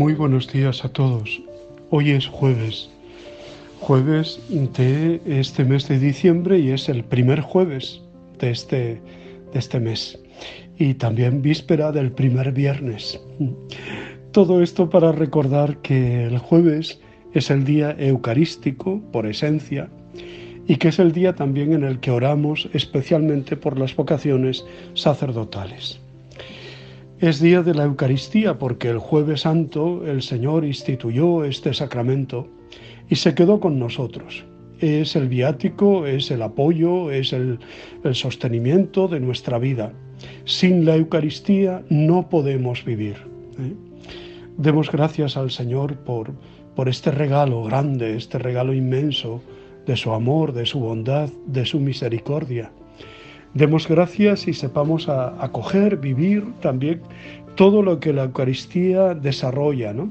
Muy buenos días a todos. Hoy es jueves de este mes de diciembre y es el primer jueves de este mes y también víspera del primer viernes. Todo esto para recordar que el jueves es el día eucarístico por esencia y que es el día también en el que oramos especialmente por las vocaciones sacerdotales. Es día de la Eucaristía porque el Jueves Santo el Señor instituyó este sacramento y se quedó con nosotros. Es el viático, es el apoyo, es el sostenimiento de nuestra vida. Sin la Eucaristía no podemos vivir. Demos gracias al Señor por este regalo grande, este regalo inmenso de su amor, de su bondad, de su misericordia. Demos gracias y sepamos acoger, vivir también todo lo que la Eucaristía desarrolla, ¿no?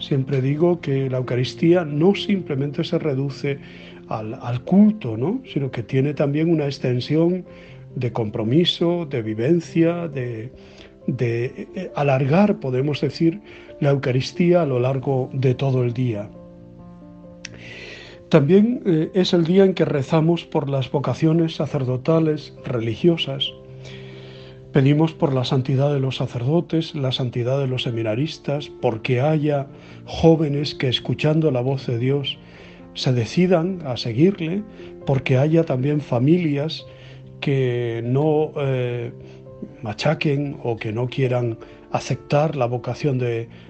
Siempre digo que la Eucaristía no simplemente se reduce al culto, ¿no? Sino que tiene también una extensión de compromiso, de vivencia, de alargar, podemos decir, la Eucaristía a lo largo de todo el día. También es el día en que rezamos por las vocaciones sacerdotales, religiosas. Pedimos por la santidad de los sacerdotes, la santidad de los seminaristas, porque haya jóvenes que escuchando la voz de Dios se decidan a seguirle, porque haya también familias que no machaquen o que no quieran aceptar la vocación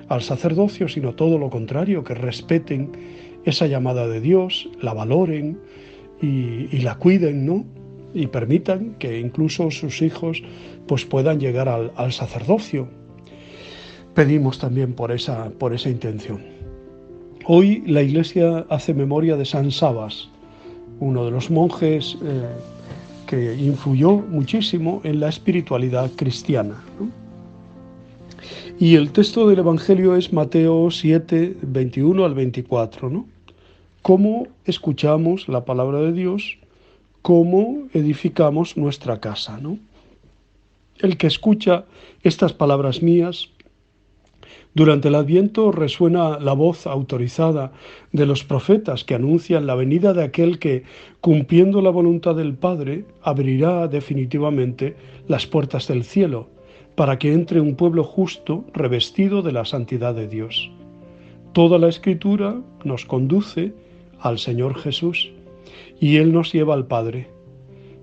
al sacerdocio, sino todo lo contrario, que respeten esa llamada de Dios, la valoren y la cuiden, ¿no? Y permitan que incluso sus hijos pues puedan llegar al sacerdocio. Pedimos también por esa intención. Hoy la Iglesia hace memoria de San Sabas, uno de los monjes que influyó muchísimo en la espiritualidad cristiana, ¿no? Y el texto del Evangelio es Mateo 7, 21 al 24, ¿no? Cómo escuchamos la palabra de Dios, cómo edificamos nuestra casa, ¿no? El que escucha estas palabras mías, durante el Adviento resuena la voz autorizada de los profetas que anuncian la venida de aquel que, cumpliendo la voluntad del Padre, abrirá definitivamente las puertas del cielo, para que entre un pueblo justo revestido de la santidad de Dios. Toda la Escritura nos conduce al Señor Jesús y Él nos lleva al Padre.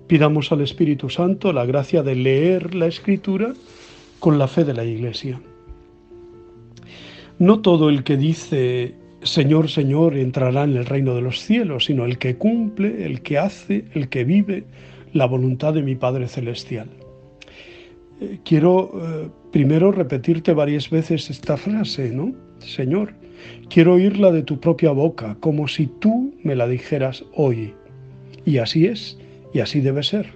Pidamos al Espíritu Santo la gracia de leer la Escritura con la fe de la Iglesia. No todo el que dice Señor, Señor entrará en el reino de los cielos, sino el que cumple, el que hace, el que vive la voluntad de mi Padre Celestial. Quiero primero repetirte varias veces esta frase, ¿no? Señor, quiero oírla de tu propia boca, como si tú me la dijeras hoy. Y así es, y así debe ser.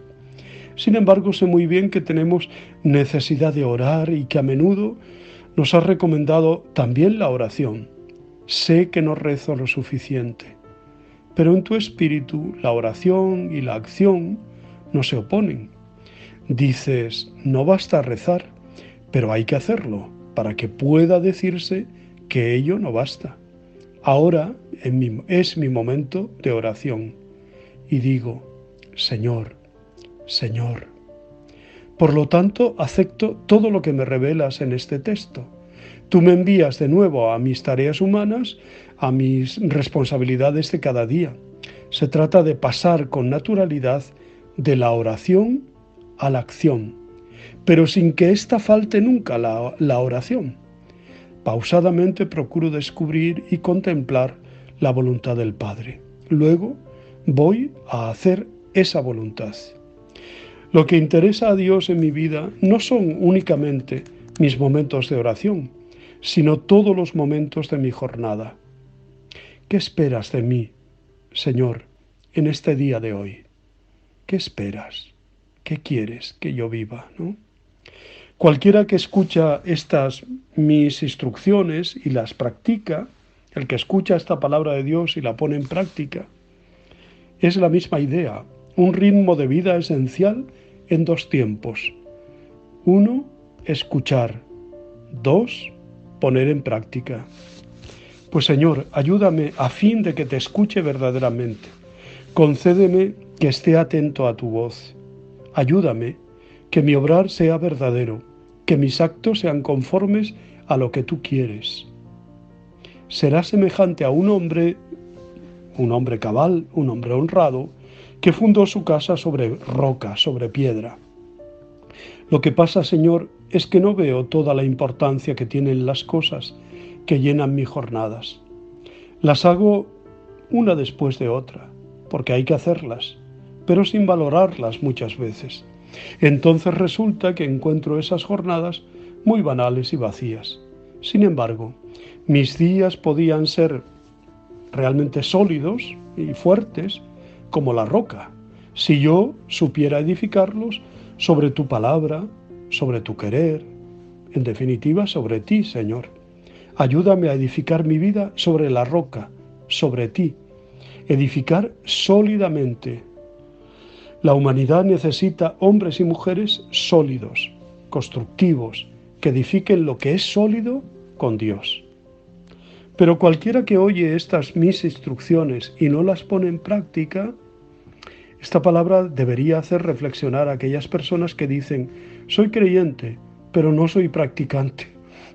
Sin embargo, sé muy bien que tenemos necesidad de orar y que a menudo nos has recomendado también la oración. Sé que no rezo lo suficiente, pero en tu espíritu la oración y la acción no se oponen. Dices, no basta rezar, pero hay que hacerlo para que pueda decirse que ello no basta. Ahora es mi momento de oración y digo, Señor, Señor. Por lo tanto, acepto todo lo que me revelas en este texto. Tú me envías de nuevo a mis tareas humanas, a mis responsabilidades de cada día. Se trata de pasar con naturalidad de la oración a la acción, pero sin que ésta falte nunca la oración. Pausadamente procuro descubrir y contemplar la voluntad del Padre. Luego voy a hacer esa voluntad. Lo que interesa a Dios en mi vida no son únicamente mis momentos de oración, sino todos los momentos de mi jornada. ¿Qué esperas de mí, Señor, en este día de hoy? ¿Qué esperas? ¿Qué quieres que yo viva, ¿no? Cualquiera que escucha mis instrucciones y las practica, el que escucha esta palabra de Dios y la pone en práctica, es la misma idea, un ritmo de vida esencial en dos tiempos. 1, escuchar. 2, poner en práctica. Pues Señor, ayúdame a fin de que te escuche verdaderamente. Concédeme que esté atento a tu voz. Ayúdame que mi obrar sea verdadero, que mis actos sean conformes a lo que tú quieres. Será semejante a un hombre cabal, un hombre honrado, que fundó su casa sobre roca, sobre piedra. Lo que pasa, Señor, es que no veo toda la importancia que tienen las cosas que llenan mis jornadas. Las hago una después de otra, porque hay que hacerlas, pero sin valorarlas muchas veces. Entonces resulta que encuentro esas jornadas muy banales y vacías. Sin embargo, mis días podían ser realmente sólidos y fuertes como la roca, si yo supiera edificarlos sobre tu palabra, sobre tu querer, en definitiva sobre ti, Señor. Ayúdame a edificar mi vida sobre la roca, sobre ti, edificar sólidamente. La humanidad necesita hombres y mujeres sólidos, constructivos, que edifiquen lo que es sólido con Dios. Pero cualquiera que oye estas mis instrucciones y no las pone en práctica, esta palabra debería hacer reflexionar a aquellas personas que dicen, soy creyente, pero no soy practicante.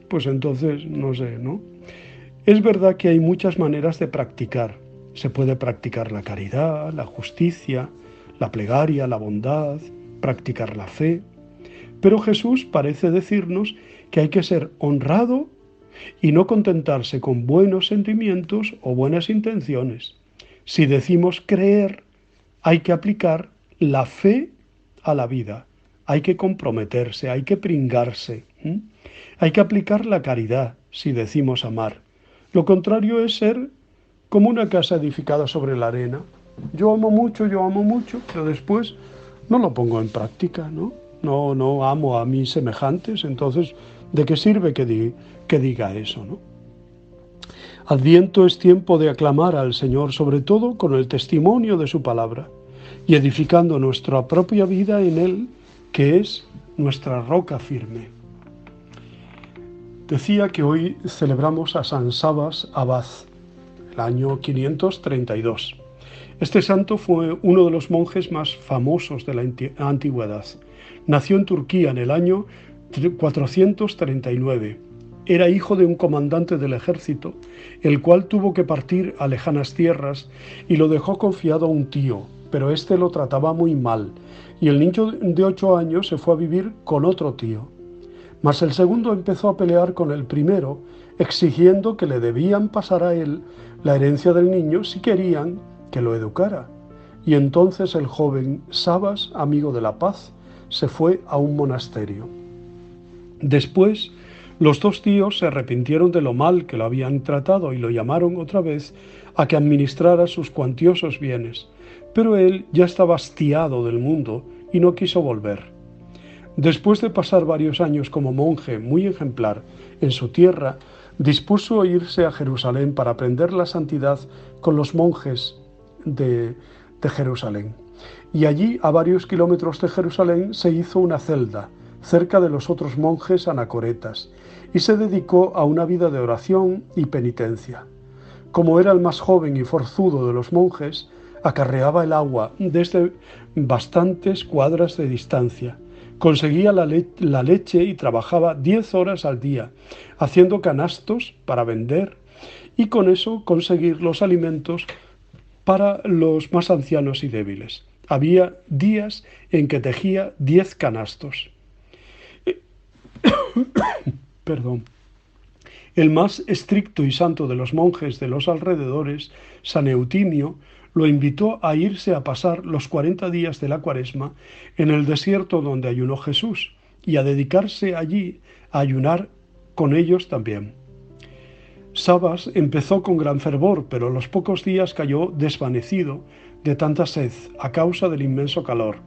Pues entonces, no sé, ¿no? Es verdad que hay muchas maneras de practicar. Se puede practicar la caridad, la justicia, la plegaria, la bondad, practicar la fe. Pero Jesús parece decirnos que hay que ser honrado y no contentarse con buenos sentimientos o buenas intenciones. Si decimos creer, hay que aplicar la fe a la vida. Hay que comprometerse, hay que pringarse. Hay que aplicar la caridad si decimos amar. Lo contrario es ser como una casa edificada sobre la arena. Yo amo mucho, pero después no lo pongo en práctica, ¿no? No amo a mis semejantes, entonces, ¿de qué sirve que diga eso, no? Adviento es tiempo de aclamar al Señor, sobre todo con el testimonio de su palabra, y edificando nuestra propia vida en Él, que es nuestra roca firme. Decía que hoy celebramos a San Sabas Abad, el año 532. Este santo fue uno de los monjes más famosos de la antigüedad. Nació en Turquía en el año 439. Era hijo de un comandante del ejército, el cual tuvo que partir a lejanas tierras y lo dejó confiado a un tío, pero éste lo trataba muy mal, y el niño de 8 años se fue a vivir con otro tío. Mas el segundo empezó a pelear con el primero, exigiendo que le debían pasar a él la herencia del niño si querían que lo educara. Y entonces el joven Sabas, amigo de la paz, se fue a un monasterio. Después, los dos tíos se arrepintieron de lo mal que lo habían tratado y lo llamaron otra vez a que administrara sus cuantiosos bienes, pero él ya estaba hastiado del mundo y no quiso volver. Después de pasar varios años como monje muy ejemplar en su tierra, dispuso irse a Jerusalén para aprender la santidad con los monjes de Jerusalén. Y allí, a varios kilómetros de Jerusalén, se hizo una celda, cerca de los otros monjes anacoretas, y se dedicó a una vida de oración y penitencia. Como era el más joven y forzudo de los monjes, acarreaba el agua desde bastantes cuadras de distancia, conseguía la leche y trabajaba 10 horas al día, haciendo canastos para vender y con eso conseguir los alimentos para los más ancianos y débiles. Había días en que tejía 10 canastos. Perdón. El más estricto y santo de los monjes de los alrededores, San Eutimio, lo invitó a irse a pasar los 40 días de la Cuaresma en el desierto donde ayunó Jesús y a dedicarse allí a ayunar con ellos también. Sabas empezó con gran fervor, pero a los pocos días cayó desvanecido de tanta sed a causa del inmenso calor.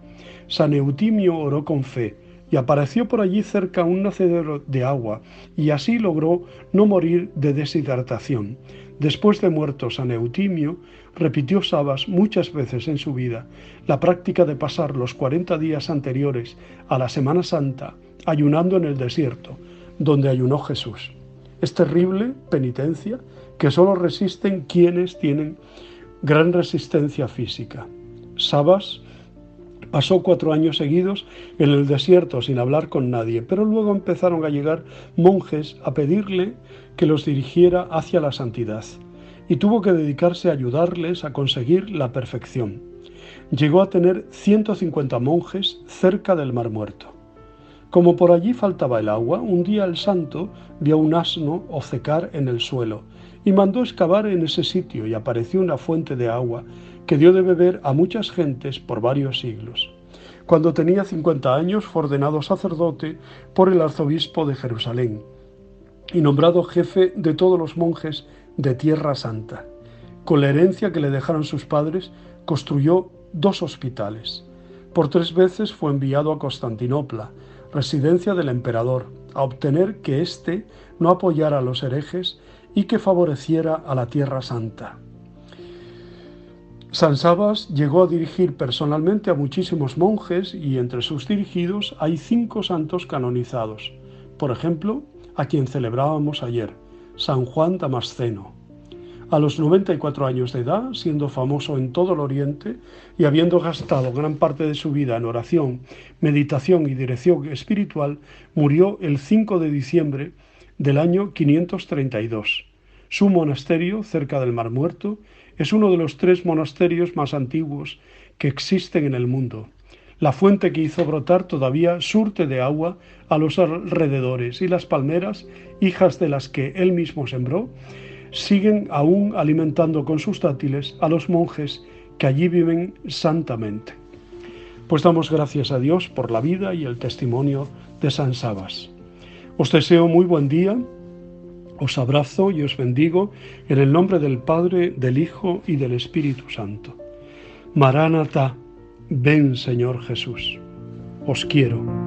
San Eutimio oró con fe y apareció por allí cerca un nacedero de agua y así logró no morir de deshidratación. Después de muerto San Eutimio, repitió Sabas muchas veces en su vida la práctica de pasar los 40 días anteriores a la Semana Santa ayunando en el desierto, donde ayunó Jesús. Es terrible penitencia que solo resisten quienes tienen gran resistencia física. Sabas pasó 4 años seguidos en el desierto sin hablar con nadie, pero luego empezaron a llegar monjes a pedirle que los dirigiera hacia la santidad, y tuvo que dedicarse a ayudarles a conseguir la perfección. Llegó a tener 150 monjes cerca del Mar Muerto. Como por allí faltaba el agua, un día el santo vio un asno obcecar en el suelo y mandó excavar en ese sitio, y apareció una fuente de agua que dio de beber a muchas gentes por varios siglos. Cuando tenía 50 años fue ordenado sacerdote por el arzobispo de Jerusalén y nombrado jefe de todos los monjes de Tierra Santa. Con la herencia que le dejaron sus padres, construyó 2 hospitales. Por 3 veces fue enviado a Constantinopla, residencia del emperador, a obtener que éste no apoyara a los herejes y que favoreciera a la Tierra Santa. San Sabas llegó a dirigir personalmente a muchísimos monjes, y entre sus dirigidos hay 5 santos canonizados. Por ejemplo, a quien celebrábamos ayer, San Juan Damasceno. A los 94 años de edad, siendo famoso en todo el Oriente y habiendo gastado gran parte de su vida en oración, meditación y dirección espiritual, murió el 5 de diciembre del año 532. Su monasterio, cerca del Mar Muerto, es uno de los 3 monasterios más antiguos que existen en el mundo. La fuente que hizo brotar todavía surte de agua a los alrededores, y las palmeras, hijas de las que él mismo sembró, siguen aún alimentando con sus dátiles a los monjes que allí viven santamente. Pues damos gracias a Dios por la vida y el testimonio de San Sabas. Os deseo muy buen día, os abrazo y os bendigo en el nombre del Padre, del Hijo y del Espíritu Santo. Maránata, ven Señor Jesús. Os quiero.